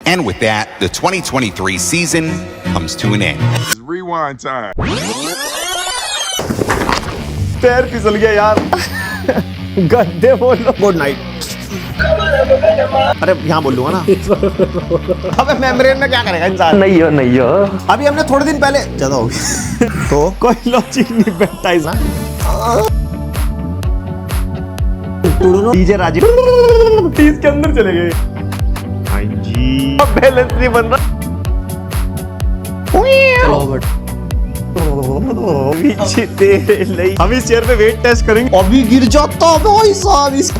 And with that, the 2023 season comes to an end. Rewind time. पैर फिसल गया यार। गद्दे बोलो गुड नाइट। अरे यहाँ बोल लूंगा ना। अबे मेम्ब्रेन में क्या करेगा इंसान। नहीं हो अभी हमने थोड़े दिन पहले ज्यादा हो गया तो कोई लॉजिक नहीं बैठा इस डीजे राजीव प्लीज के अंदर चले गए। हाँ जी अब बैलेंस नहीं बन रहा। हम इस चेयर पे वेट टेस्ट करेंगे। अभी गिर जाता भाई साहब इस।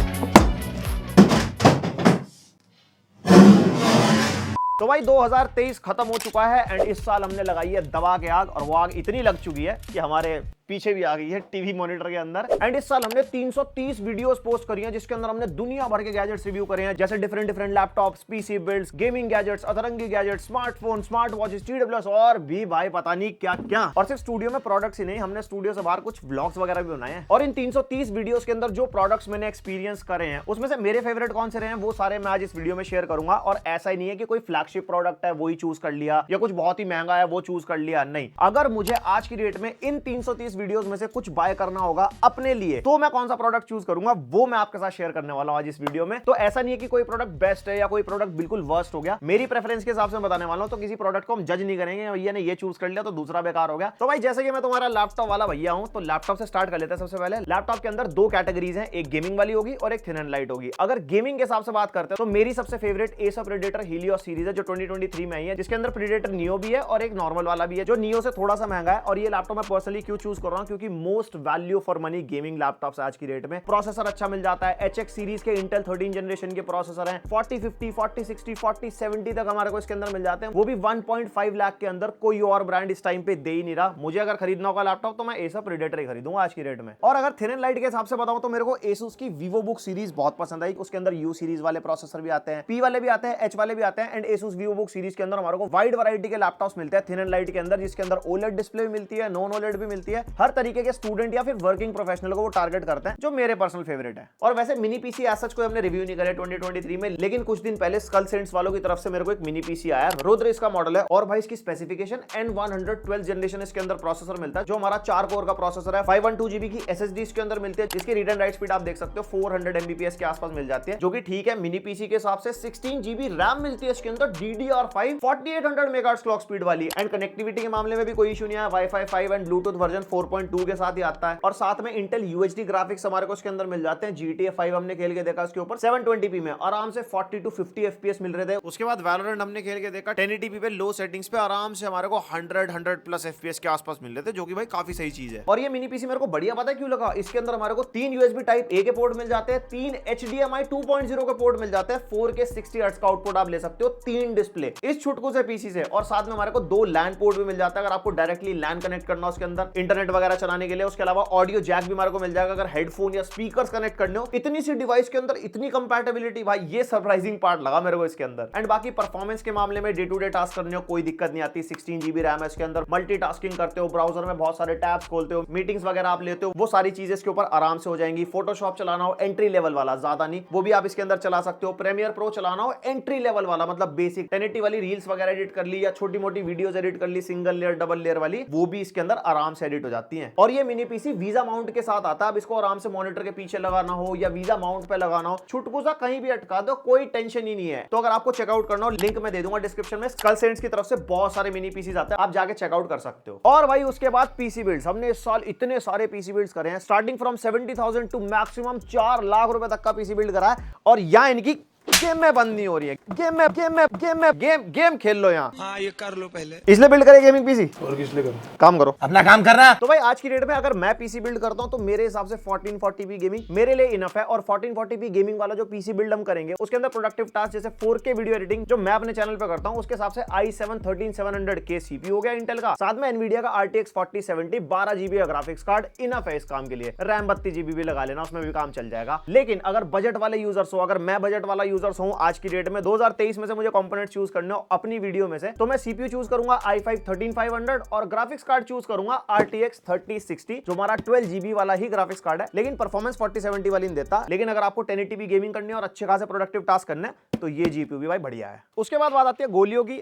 तो भाई 2023 खत्म हो चुका है एंड इस साल हमने लगाई है दबा के आग और वो आग इतनी लग चुकी है कि हमारे पीछे भी आ गई है टीवी मॉनिटर के अंदर। एंड इस साल हमने 330 वीडियोस पोस्ट करी हैं जिसके अंदर हमने दुनिया भर के गैजेट्स रिव्यू करे हैं, जैसे different laptops, PC builds, gaming gadgets, अतरंगी gadgets, smartphone, smart watches, TWS और भी भाई पता नहीं क्या क्या। और सिर्फ स्टूडियो में प्रोडक्ट्स ही नहीं, हमने स्टूडियो से बाहर कुछ व्लॉग्स वगैरह भी बनाए हैं। और इन 330 वीडियोस के अंदर जो प्रोडक्ट्स मैंने एक्सपीरियंस करे हैं उसमें से मेरे फेवरेट कौन से रहे हैं वो सारे मैं आज इस वीडियो में शेयर करूंगा। और ऐसा ही नहीं है कि कोई फ्लैगशिप प्रोडक्ट है वही चूज कर लिया या कुछ बहुत ही महंगा है वो चूज कर लिया, नहीं। अगर मुझे आज की डेट में इन 330 वीडियोस में से कुछ बाय करना होगा अपने लिए तो मैं कौन सा प्रोडक्ट चूज करूंगा वो मैं आपके साथ शेयर करने वाला हूं आज इस वीडियो में। तो ऐसा नहीं है कि कोई प्रोडक्ट बेस्ट है या कोई प्रोडक्ट बिल्कुल वर्स्ट हो गया, मेरी प्रेफरेंस के हिसाब से बताने वाला हूं। तो किसी प्रोडक्ट को हम जज नहीं करेंगे भैया ने ये चूज कर लिया तो दूसरा बेकार हो गया। तो भाई जैसे कि मैं तुम्हारा लैपटॉप वाला भैया हूं तो लैपटॉप से स्टार्ट कर लेते हैं। सबसे पहले लैपटॉप के अंदर दो कैटेगरीज हैं, एक गेमिंग वाली होगी और एक थिन एंड लाइट होगी। अगर गेमिंग के हिसाब से बात करते हैं तो मेरी सबसे favourite Acer predator Helios series है जो 2023 में आई है, जिसके अंदर प्रेडेटर नियो भी है और एक नॉर्मल वाला भी है जो नियो से थोड़ा सा महंगा है। और ये लैपटॉप मैं पर्सनली क्यों चूज कर रहा हूं क्योंकि most value for money gaming laptops आज की रेट में। प्रोसेसर अच्छा मिल जाता है, HX सीरीज के इंटेल 13 जनरेशन के प्रोसेसर हैं, 4050, 4060, 4070 तक हमारे को इसके अंदर मिल जाते हैं, वो भी 1.5 लाख के अंदर। कोई और ब्रांड इस टाइम पे दे ही नहीं रहा। मुझे अगर खरीदना होगा लैपटॉप तो मैं एसर प्रेडेटर ही खरीदूंगा आज की रेट में। और अगर थिन एंड लाइट के हिसाब से बताऊं तो मेरे को एसुस की VivoBook सीरीज बहुत पसंद आई। उसके अंदर U सीरीज वाले प्रोसेसर भी आते हैं, P वाले भी आते हैं, H वाले भी आते हैं। एंड एसुस VivoBook सीरीज के अंदर हमारे को वाइड वैरायटी के लैपटॉप्स मिलते हैं थिन एंड लाइट के अंदर, जिसके अंदर OLED डिस्प्ले भी मिलती है, नॉन OLED भी मिलती है। हर तरीके के स्टूडेंट या फिर वर्किंग प्रोफेशनल को वो टारगेट करते हैं, जो मेरे पर्सनल फेवरेट है। और वैसे मिनी पीसी एज सच कोई हमने रिव्यू नहीं करे 2023 में, लेकिन कुछ दिन पहले स्कल सेंट्स वालों की तरफ से मेरे को एक मिनी पीसी आया, रुद्र इसका मॉडल है। और भाई इसकी स्पेसिफिकेशन N112 जनरेशन इसके अंदर प्रोसेसर मिलता है जो हमारा 4 कोर का प्रोसेसर है। 512 GB की SSD इसके अंदर मिलती है, जिसकी रीड एंड राइट स्पीड आप देख सकते हो 400 Mbps के आसपास मिल जाती है, जो कि ठीक है मिनी पीसी के हिसाब से। 16 GB रैम मिलती है इसके अंदर, DDR5 4800 मेगाहर्ट्ज क्लॉक स्पीड वाली। एंड कनेक्टिविटी के मामले में भी कोई इशू नहीं है, Wi-Fi 5 एंड ब्लूटूथ वर्जन 4.2 के साथ ही आता है। और साथ में इंटेल UHD ग्राफिक्स हमारे को इसके अंदर मिल जाते हैं। GTA 5 हमने खेल के देखा उसके ऊपर 720p में आराम से 40 to 50 FPS मिल रहे थे। उसके बाद Valorant हमने खेल के देखा 1080p पे लो सेटिंग्स पे आराम से हमारे को 100 प्लस FPS के आसपास मिल रहे थे, जो कि भाई काफी सही चीज है। और ये मिनी पीसी मेरे को बढ़िया पता है क्यों लगा, इसके अंदर हमारे को 3 USB टाइप A के पोर्ट मिल जाते हैं, 3 HDMI 2.0 के पोर्ट मिल जाते हैं, 4K 60 हर्ट्ज का आउटपुट आप ले सकते हो, 3 डिस्प्ले इस छुटकू से पीसी से। और साथ में हमारे को 2 LAN पोर्ट भी मिल जाता है अगर आपको डायरेक्टली LAN कनेक्ट करना उसके अंदर इंटरनेट वगैरह चलाने के लिए। उसके अलावा ऑडियो जैक भी हमारे को मिल जाएगा अगर हेडफोन या स्पीकर्स कनेक्ट करने हो। इतनी सी डिवाइस के अंदर इतनी कंपैटिबिलिटी, भाई ये सरप्राइजिंग पार्ट लगा मेरे को इसके अंदर। एंड बाकी परफॉर्मेंस के मामले में डे टू डे टास्क करने हो कोई दिक्कत नहीं आती। 16 GB रैम है इसके अंदर, मल्टीटास्किंग करते हो, ब्राउजर में बहुत सारे टैब्स खोलते हो, मीटिंग्स वगैरह आप लेते हो, वो सारी चीजें इसके ऊपर आराम से हो जाएंगी। फोटोशॉप चलाना हो एंट्री लेवल वाला, ज्यादा नहीं, वो भी आप इसके अंदर चला सकते हो। प्रीमियर प्रो चलाना हो एंट्री लेवल वाला, मतलब बेसिक 1080 वाली रील्स वगैरह एडिट कर ली या छोटी मोटी वीडियोस एडिट कर ली सिंगल लेयर डबल लेयर वाली, वो भी इसके अंदर आराम से एडिट हो जाती है। और ये मिनी पीसी वीजा माउंट के साथ आता है, अब इसको आराम से मॉनिटर के पीछे लगाना हो या वीजा माउंट पे लगाना हो, छुटकू सा कहीं भी अटका दो, कोई टेंशन ही नहीं है। तो अगर आपको चेकआउट करना हो लिंक मैं दे दूंगा डिस्क्रिप्शन में, स्कल सेंट्स की तरफ से बहुत सारे मिनी पीसीज आते हैं, आप जाके चेकआउट कर सकते हो। और भाई उसके बाद पीसी बिल्ड्स, हमने इस साल इतने सारे पीसी बिल्ड्स करे हैं, starting from 70,000 to maximum 4 lakh रुपए तक का पीसी बिल्ड करा है। और यहाँ इनकी गेम में बंद नहीं हो रही है, गेम खेल लो यहाँ। हाँ ये कर लो पहले, इसलिए बिल्ड करे गेमिंग पीसी और किस लिए करो, काम करो अपना काम करना। तो भाई आज की डेट में अगर मैं पीसी बिल्ड करता हूं तो मेरे हिसाब से 1440p गेमिंग मेरे लिए इनफ है। और 1440p गेमिंग वाला जो पीसी बिल्ड हम करेंगे उसके अंदर प्रोडक्टिव टास्क जैसे 4K वीडियो एडिटिंग जो मैं अपने चैनल पे करता हूं उसके हिसाब से i7 13700K CPU हो गया इंटेल का, साथ में Nvidia का RTX 4070 12GB का ग्राफिक्स कार्ड इनफ है इस काम के लिए। रैम 32GB भी लगा लेना, उसमें भी काम चल जाएगा। लेकिन अगर बजट वाले यूजर्स हो, अगर मैं बजट वाला यूजर्स हूं आज की डेट में 2023 में से मुझे कंपोनेंट चूज करने हो अपनी वीडियो में से, तो मैं सीपीयू चूज करूंगा i5 13500 और ग्राफिक्स कार्ड चूज करूंगा RTX 3060 जो हमारा 12GB वाला ही ग्राफिक्स कार्ड है, लेकिन परफॉर्मेंस 4070 वाली नहीं देता। लेकिन अगर आपको 1080p गेमिंग करनी है और अच्छे खासे प्रोडक्टिव टास्क करना है तो ये जीपीयू भी भाई बढ़िया है। उसके बाद बात आती है गोलियों की।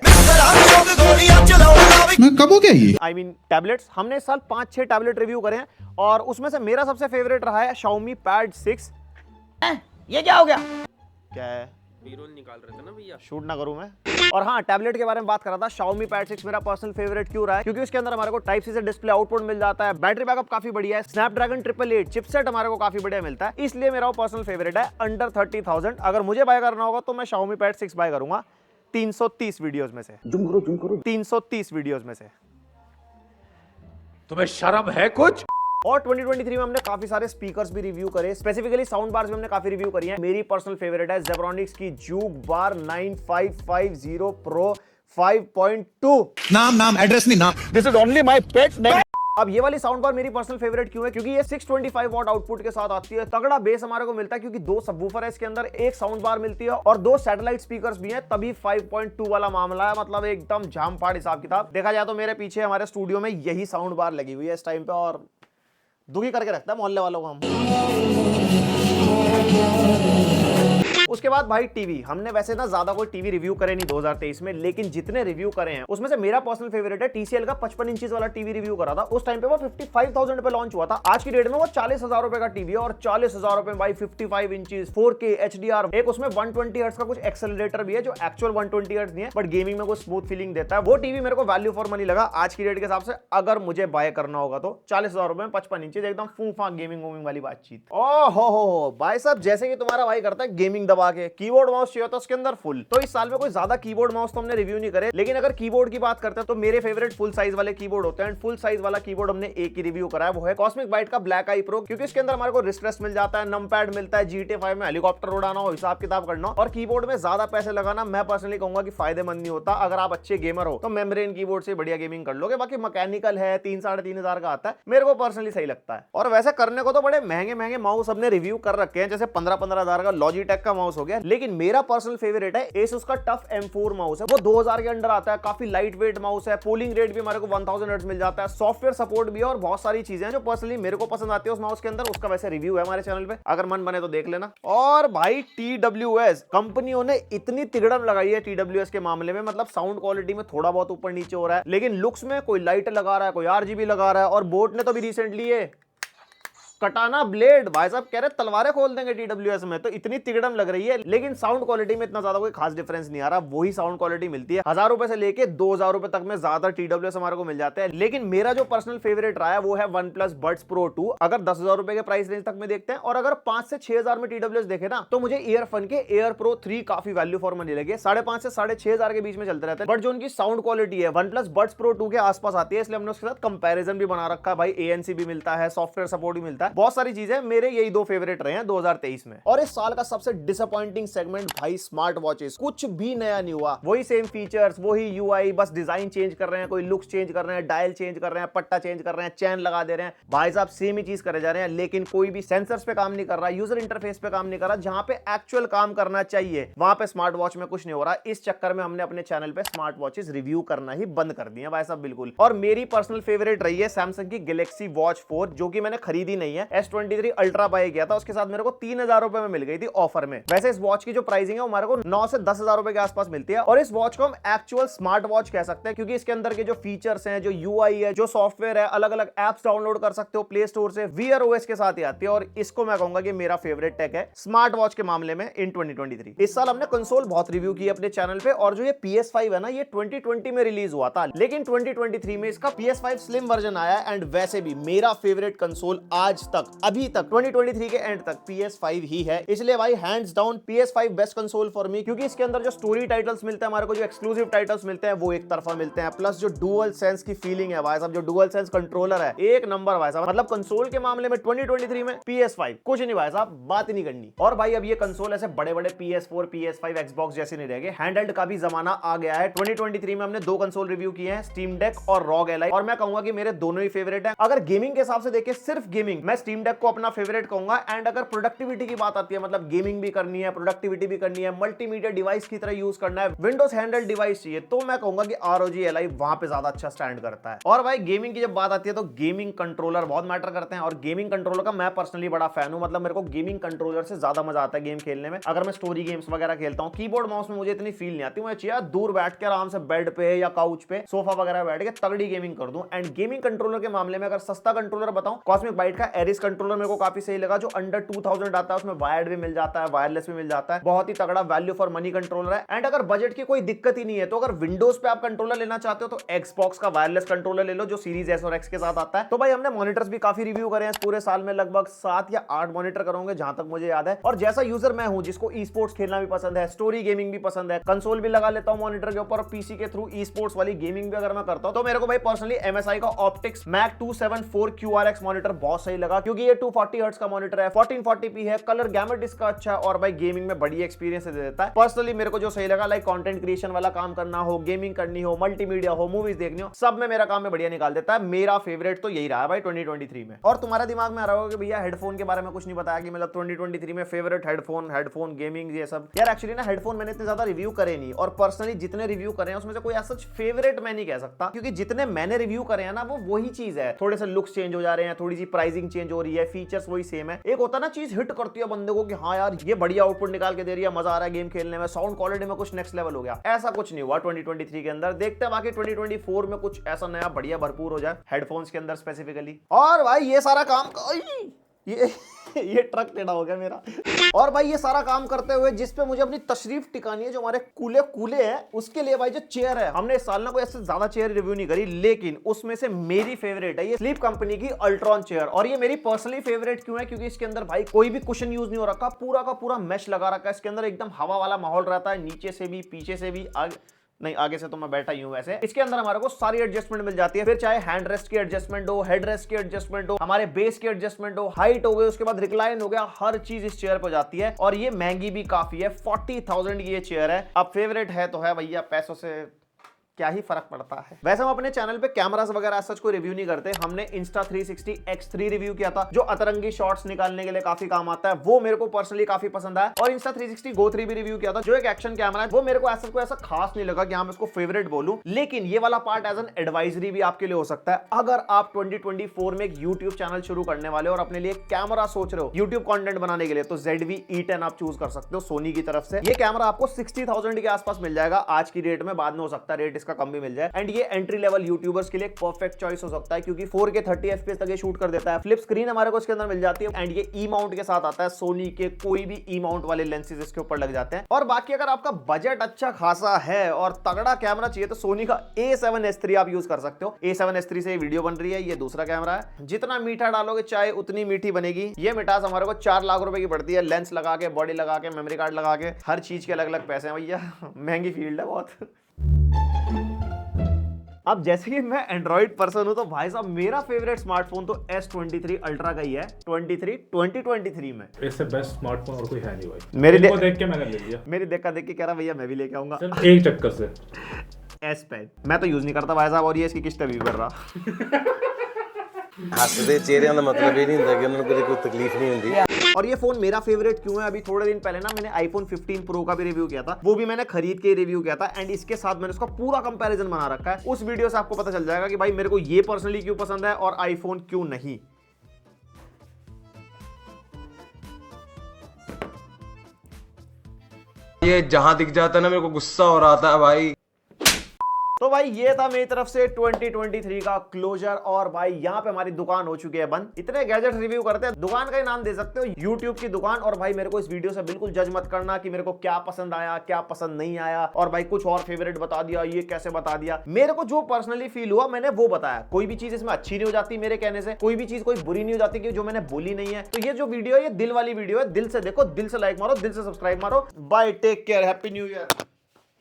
कब हो गया ये? I mean tablets. हमने इस साल 5-6 टैबलेट रिव्यू करे हैं और उसमें से मेरा सबसे फेवरेट रहा है Xiaomi Pad 6। ये क्या हो गया? क्या है? B-roll निकाल रहे थे ना भैया, शूट ना करूं मैं। और हाँ, टैबलेट के बारे में बात कर रहा था। Xiaomi Pad 6 मेरा पर्सनल फेवरेट क्यों रहा है? क्योंकि उसके अंदर हमारे को टाइप सी से डिस्प्ले आउटपुट मिल जाता है, बैटरी बैकअप काफी बढ़िया है, स्नैपड्रैगन 888 चिपसेट हमारे को काफी बढ़िया मिलता है, इसलिए मेरा वो पर्सनल फेवरेट है। अंडर 30,000 अगर मुझे बाय करना होगा तो मैं Xiaomi Pad 6 बाय करूंगा 330 वीडियोस में से। जूम करो 330 वीडियोस में से। तुम्हें शर्म है कुछ? और 2023 में हमने काफी सारे स्पीकर्स भी रिव्यू करे, स्पेसिफिकली साउंड बार्स भी हमने काफी रिव्यू करी है। मेरी पर्सनल फेवरेट है Zebronics की Juke Bar 9550 Pro 5.2। नाम एड्रेस नहीं, नाम। दिस इज ओनली माय पेट। अब ये वाली साउंड बार मेरी पर्सनल फेवरेट क्यों है? क्योंकि ये 625 वॉट आउटपुट के साथ आती है, तगड़ा बेस हमारे को मिलता है क्योंकि 2 सबवूफर है इसके अंदर, एक साउंड बार मिलती है और 2 सैटेलाइट स्पीकर्स भी हैं, तभी 5.2 वाला मामला है। मतलब एकदम झामपाड़ हिसाब किताब। देखा जाए तो मेरे पीछे हमारे स्टूडियो में यही साउंड बार लगी हुई है इस टाइम पे और दुखी करके रखता है मोहल्ले वालों को हम। उसके बाद भाई टीवी। हमने वैसे ना ज्यादा कोई टीवी रिव्यू करे नहीं 2023 में, लेकिन जितने रिव्यू करे हैं उसमें से मेरा पर्सनल फेवरेट है TCL का 55 इंचेस वाला टीवी रिव्यू करा था। उस टाइम पे वो 55,000 पे लॉन्च हुआ था। आज की डेट में वो 40,000 रुपए का टीवी है और 40,000 रुपए भाई 55 इंचेस 4K HDR, एक उसमें 120 हर्ट्ज का कुछ एक्सेलरेटर भी है जो एक्चुअल 120 हर्ट्ज नहीं है बट गेमिंग में कुछ स्मूथ फीलिंग देता है। वो टीवी मेरे को वैल्यू फॉर मनी लगा आज की डेट के हिसाब से। अगर मुझे बाय करना होगा तो 40,000 रुपए में 55 इंचेस एकदम फूफा गेमिंग वाली बातचीत। ओ हो भाई साहब, जैसे कि तुम्हारा भाई करता है गेमिंग दबा के, कीबोर्ड माउस चाहिए होता है उसके अंदर फुल। तो इस साल में कोई ज्यादा कीबोर्ड माउस तो हमने रिव्यू नहीं करे, लेकिन अगर कीबोर्ड की बात करते हैं तो मेरे फेवरेट फुल साइज वाले कीबोर्ड होते हैं। फुल साइज वाला कीबोर्ड हमने एक ही रिव्यू करा है, वो है कॉस्मिक बाइट का ब्लैक आई प्रो, क्योंकि इसके अंदर हमारे को रिस्ट रेस्ट मिल जाता है, नम पैड मिलता है, GTA 5 में हेलीकॉप्टर उड़ाना हो, हिसाब किताब करना और कीबोर्ड में ज्यादा पैसे लगाना मैं पर्सनली कहूंगा कि फायदेमंद नहीं होता। अगर आप अच्छे गेमर हो तो मेम्ब्रेन कीबोर्ड से बढ़िया गेमिंग कर लोगे। बाकी मैकेनिकल है 3-3.5 का आता है, मेरे को पर्सनली सही लगता है। और वैसे करने को तो बड़े महंगे माउस हमने रिव्यू कर रखे हैं, जैसे 15,000 का लॉजिटेक का माउस हो गया, लेकिन मेरा पर्सनल फेवरेट है Asus का टफ M4 माउस है। वो 2000 के अंडर आता है, काफी लाइट वेट माउस है, पोलिंग रेट भी हमारे को 1000 हर्ट्ज मिल जाता है, सॉफ्टवेयर सपोर्ट भी है और बहुत सारी चीजें हैं जो पर्सनली मेरे को पसंद आती है उस माउस के अंदर। उसका वैसे रिव्यू है हमारे चैनल पे, अगर मन बने तो देख लेना। और भाई TWS कंपनियों ने इतनी तिगड़म लगाई है TWS के मामले में, मतलब साउंड क्वालिटी में थोड़ा बहुत ऊपर नीचे हो रहा है, लेकिन लुक्स में कोई लाइट लगा रहा है, कोई RGB लगा रहा है। और बोट ने तो भी रिसेंटली ये कटाना ब्लेड भाई साहब कह रहे तलवारें खोल देंगे TWS में, तो इतनी तिगड़म लग रही है, लेकिन साउंड क्वालिटी में इतना ज्यादा कोई खास डिफरेंस नहीं आ रहा। वही साउंड क्वालिटी मिलती है। 1000 रुपए से लेके 2000 रुपए तक में ज्यादा TWS हमारे को मिल जाते हैं। लेकिन मेरा जो पर्सनल फेवरेट रहा है वो है OnePlus Buds Pro 2। अगर 10,000 रुपए के प्राइस रेंज तक में देखते हैं और अगर 5 से 6,000 में TWS देखे ना, तो मुझे ईयरफोन के Air Pro 3 काफी वैल्यू फॉर मनी लगे। 5,500 से 6,500 के बीच में चलते रहते हैं, बट जो उनकी साउंड क्वालिटी है OnePlus Buds Pro 2 के आसपास आती है, इसलिए हमने उसके साथ कंपैरिजन भी बना रखा है। भाई ANC भी मिलता है, सॉफ्टवेयर सपोर्ट भी मिलता है, बहुत सारी चीजें। मेरे यही 2 फेवरेट रहे हैं 2023 में। और इस साल का सबसे डिसअपॉइंटिंग सेगमेंट भाई स्मार्ट वॉचेस। कुछ भी नया नहीं हुआ, वही सेम फीचर्स, वही UI, बस डिजाइन चेंज कर रहे हैं, कोई लुक्स चेंज कर रहे हैं, डायल चेंज कर रहे हैं, पट्टा चेंज कर रहे हैं, चैन लगा दे रहे हैं। भाई साहब सेम ही चीज करे जा रहे हैं, लेकिन कोई भी सेंसर्स पे काम नहीं कर रहा, यूजर इंटरफेस पे काम नहीं कर रहा। जहां पे एक्चुअल काम करना चाहिए वहां पे स्मार्ट वॉच में कुछ नहीं हो रहा। इस चक्कर में हमने अपने चैनल पे स्मार्ट वॉचेस रिव्यू करना ही बंद कर दिया भाई साहब बिल्कुल। और मेरी पर्सनल फेवरेट रही है सैमसंग की गैलेक्सी वॉच 4, जो कि मैंने खरीदी नहीं है। S23 अल्ट्रा बाय किया था, उसके साथ मेरे को 3,000 रुपए में मिल गई थी ऑफर में। वैसे इस वॉच की जो प्राइसिंग है वो हमारे को 9 से 10,000 रुपए के आसपास मिलती है। और इस वॉच को हम एक्चुअल स्मार्ट वॉच कह सकते हैं, क्योंकि इसके अंदर के जो फीचर्स हैं, जो UI है, जो सॉफ्टवेयर है, अलग अलग एप्स डाउनलोड कर सकते हो प्ले स्टोर से, Wear OS के साथ ही आती है। और इसको मैं कहूंगा कि मेरा फेवरेट टेक है स्मार्ट वॉच के मामले में इन 2023। इस साल हमने कंसोल बहुत रिव्यू की अपने चैनल पे, और जो ये PS5 है ना, ये 2020 में रिलीज हुआ था, लेकिन 2023 में इसका PS5 स्लिम वर्जन आया। एंड वैसे भी मेरा फेवरेट कंसोल आज तक, अभी तक 2023 के एंड तक PS5 ही है। इसलिए भाई hands down PS5 best console for me, क्योंकि इसके अंदर जो स्टोरी टाइटल्स मिलते हैं हमारे को, जो एक्सक्लूसिव टाइटल्स मिलते हैं वो एक तरफा मिलते हैं, प्लस जो डुअल सेंस की फीलिंग है भाई साहब, जो डुअल सेंस कंट्रोलर है एक नंबर भाई साहब। मतलब कंसोल के मामले में 2023 में PS5 कुछ नहीं भाई साहब, बात ही नहीं करनी। और भाई अब ये कंसोल ऐसे बड़े बड़े PS4, PS5, Xbox जैसे नहीं रह गए, हैंडहेल्ड का भी जमाना आ गया है। 2023 में हमने 2 कंसोल रिव्यू किए हैं, स्टीम डेक और ROG Ally, और मैं कहूंगा कि मेरे दोनों ही फेवरेट हैं। अगर गेमिंग के हिसाब से देखें, सिर्फ गेमिंग, मैं मैं स्टीम डेक को अपना फेवरेट कहूंगा। एंड अगर प्रोडक्टिविटी की बात आती है, मतलब गेमिंग भी करनी है, प्रोडक्टिविटी भी करनी है, मल्टीमीडिया डिवाइस की तरह यूज करना है, विंडोज हैंडल डिवाइस चाहिए, तो मैं कहूंगा कि ROG Ally वहां पे ज्यादा अच्छा स्टैंड करता है। और भाई गेमिंग की जब बात आती है तो गेमिंग कंट्रोलर बहुत मैटर करते हैं, और गेमिंग कंट्रोलर का मैं पर्सनली बड़ा फैन हूं। मतलब मेरे को गेमिंग कंट्रोलर से ज्यादा मजा आता है गेम खेलने में। अगर मैं स्टोरी गेम्स वगैरह खेलता हूं, कीबोर्ड माउस में मुझे इतनी फील नहीं आती। मुझे चाहिए दूर बैठ के आराम से बेड पे या काउच पे सोफा वगैरह बैठ के तगड़ी गेमिंग कर दूं। एंड गेमिंग कंट्रोलर के मामले में अगर सस्ता कंट्रोलर बताऊं, कॉस्मिक बाइट का एरिस कंट्रोलर मेरे को काफी सही लगा, जो अंडर 2000 आता है। उसमें वायर्ड भी मिल जाता है, वायरलेस भी मिल जाता है, बहुत ही तगड़ा वैल्यू फॉर मनी कंट्रोलर है। एंड अगर बजट की कोई दिक्कत ही नहीं है, तो अगर विंडोज पे आप कंट्रोलर लेना चाहते हो तो एक्सबॉक्स का वायरलेस कंट्रोलर ले लो, जो सीरीज S और X के साथ आता है। तो भाई हमने मॉनिटर्स भी काफी रिव्यू करे हैं इस पूरे साल में, लगभग 7 या 8 मॉनिटर करोगे जहां तक मुझे याद है। और जैसा यूजर मैं हूं जिसको ई स्पोर्ट्स खेलना भी पसंद है, स्टोरी गेमिंग भी पसंद है, कंसोल भी लगा लेता हूं मॉनिटर के ऊपर, पीसी के थ्रू ई स्पोर्ट्स वाली गेमिंग भी अगर मैं करता हूं, तो मेरे को भाई पर्सनली MSI का ऑप्टिक्स मैक 274 QRX मॉनिटर बहुत सही लगा, क्योंकि ये 240 हर्ट्ज का मॉनिटर है, 1440p है, कलर गैमेट इसका अच्छा है, और भाई गेमिंग में बढ़िया एक्सपीरियंस दे देता है। पर्सनली मेरे को जो सही लगा, लाइक कंटेंट क्रिएशन वाला काम करना हो, गेमिंग करनी हो, मल्टीमीडिया हो, मूवीज देखनी हो, सब में मेरा काम में बढ़िया निकाल देता है। मेरा फेवरेट तो यही रहा है भाई 2023 में। और तुम्हारे दिमाग में आ रहा होगा कि भैया हेडफोन के बारे में कुछ नहीं बताया, कि मतलब 2023 में फेवरेट हेडफोन गेमिंग ये सब। यार एक्चुअली ना हेडफोन मैंने इतने ज्यादा रिव्यू करे नहीं, और पर्सनली जितने रिव्यू करे हैं उसमें से कोई ऐसा फेवरेट मैं नहीं कह सकता, क्योंकि जितने मैंने रिव्यू करे हैं ना वो वही चीज है। थोड़े से लुक्स चेंज हो जा रहे हैं, थोड़ी सी प्राइसिंग चेंज हो रही है, फीचर्स वही सेम है। एक होता ना चीज हिट करती है बंदे को कि हाँ यार ये बढ़िया आउटपुट निकाल के दे रही है, मजा आ रहा है गेम खेलने में, साउंड क्वालिटी में कुछ नेक्स्ट लेवल हो गया। ऐसा कुछ नहीं हुआ 2023 के अंदर। देखते हैं बाकी 2024 में कुछ ऐसा नया बढ़िया भरपूर हो जाए हेडफोन्स के अंदर स्पेसिफिकली। और भाई ये सारा काम ये ट्रक टेढ़ा हो गया मेरा। और भाई ये सारा काम करते हुए जिस पे मुझे अपनी तशरीफ टिकानी है, जो हमारे कूले हैं, उसके लिए भाई जो चेयर है, हमने इस साल ना कोई ऐसे ज्यादा चेयर रिव्यू नहीं करी, लेकिन उसमें से मेरी फेवरेट है ये स्लीप कंपनी की अल्ट्रॉन चेयर। और ये मेरी पर्सनली फेवरेट क्यों है, क्योंकि इसके अंदर भाई कोई भी कुशन यूज नहीं हो रखा, पूरा का पूरा मैश लगा रखा है। इसके अंदर एकदम हवा वाला माहौल रहता है, नीचे से भी पीछे से भी, आगे से तो मैं बैठा ही हूं। वैसे इसके अंदर हमारे को सारी एडजस्टमेंट मिल जाती है, फिर चाहे हैंड रेस्ट की एडजस्टमेंट हो, हेड रेस्ट की एडजस्टमेंट हो, हमारे बेस की एडजस्टमेंट हो, हाइट हो गई, उसके बाद रिक्लाइन हो गया, हर चीज इस चेयर पर जाती है। और ये महंगी भी काफी है, 40,000 की ये चेयर है। अब फेवरेट है तो है भैया, पैसों से क्या ही फर्क पड़ता है। वैसे हम अपने चैनल पे कैमरास वगैरह सच कोई रिव्यू नहीं करते। हमने Insta360 X3 रिव्यू किया था, जो अतरंगी शॉट्स निकालने के लिए काफी काम आता है, वो मेरे को पर्सनली काफी पसंद आया। और Insta360 Go 3 भी रिव्यू किया था, जो एक एक्शन कैमरा है, वो मेरे को ऐसा खास नहीं लगा कि हाँ मैं इसको फेवरेट बोलूं। लेकिन ये वाला पार्ट एज एन एडवाइजरी भी आपके लिए हो सकता है। अगर आप 2024 में एक यूट्यूब चैनल शुरू करने वाले हो और अपने लिए कैमरा सोच रहे हो यूट्यूब कंटेंट बनाने के लिए, तो ZV-E10 आप चूज कर सकते हो सोनी की तरफ से। ये कैमरा आपको 60,000 के आसपास मिल जाएगा आज की डेट में, बाद में हो सकता है रेट इसका कम भी मिल जाए। एंड ये एंट्री लेवल यूट्यूबर्स के लिए एक परफेक्ट चॉइस हो सकता है, क्योंकि 4K 30 FPS तक ये शूट कर देता है। फ्लिप स्क्रीन हमारे को इसके अंदर मिल जाती है, एंड ये ई माउंट के साथ आता है। सोनी के कोई भी ई माउंट वाले लेंसेज इसके ऊपर लग जाते हैं। और बाकी अगर आपका बजट अच्छा खासा है और तगड़ा कैमरा चाहिए, तो सोनी का A7S3 आप यूज कर सकते हो। A7S3 से वीडियो बन रही है, ये दूसरा कैमरा है। जितना मीठा डालोगे चाय उतनी मीठी बनेगी। ये मिठास हमारे को 4 लाख रुपए की पड़ती है, लेंस लगा के, बॉडी लगा के, मेमोरी कार्ड लगा के, हर चीज के अलग अलग पैसे हैं भैया। महंगी फील्ड है बहुत। अब जैसे कि मैं एंड्रॉइड पर्सन हूं, तो भाई साहब मेरा फेवरेट स्मार्टफोन तो S23 अल्ट्रा का ही है। 2023 में इससे बेस्ट स्मार्टफोन और कोई है नहीं भाई। मेरे देख के मैंने ले लिया, मेरी देख के कह रहा भैया मैं भी लेके आऊंगा सिर्फ एक चक्कर से। S पेन मैं तो यूज नहीं करता भाई साहब, और ये इसकी किस्त भी कर रहा। हसदे चेहरे का मतलब ये नहीं होता कि उन्होंने कोई तकलीफ नहीं होती। और ये फोन मेरा फेवरेट क्यों है, अभी थोड़े दिन पहले ना मैंने iPhone 15 Pro का भी रिव्यू किया था, वो भी मैंने खरीद के रिव्यू किया था। एंड इसके साथ मैंने उसका पूरा कंपैरिजन बना रखा है। उस वीडियो से आपको पता चल जाएगा कि भाई मेरे को ये पर्सनली क्यों पसंद है और आईफोन क्यों नहीं। ये जहां दिख जाता है ना, मेरे को गुस्सा हो रहा था भाई। तो भाई ये था मेरी तरफ से 2023 का क्लोजर। और भाई यहाँ पे हमारी दुकान हो चुकी है बंद। इतने गैजेट्स रिव्यू करते हैं, दुकान का ही नाम दे सकते हो, YouTube की दुकान। और भाई मेरे को इस वीडियो से बिल्कुल जज मत करना कि मेरे को क्या पसंद आया क्या पसंद नहीं आया, और भाई कुछ और फेवरेट बता दिया, ये कैसे बता दिया। मेरे को जो पर्सनली फील हुआ मैंने वो बताया। कोई भी चीज इसमें अच्छी नहीं हो जाती मेरे कहने से, कोई भी चीज कोई बुरी नहीं हो जाती कि जो मैंने बोली नहीं है। तो ये जो वीडियो है ये दिल वाली वीडियो है, दिल से देखो, दिल से लाइक मारो, दिल से सब्सक्राइब मारो। Bye, take care, happy new year.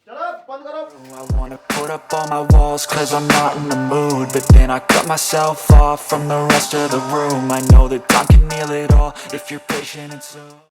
चलो बंद करो। I wanna put up all my walls cause I'm not in the mood, but then I cut myself off from the rest of the room. I know that time can heal it all if you're patient and so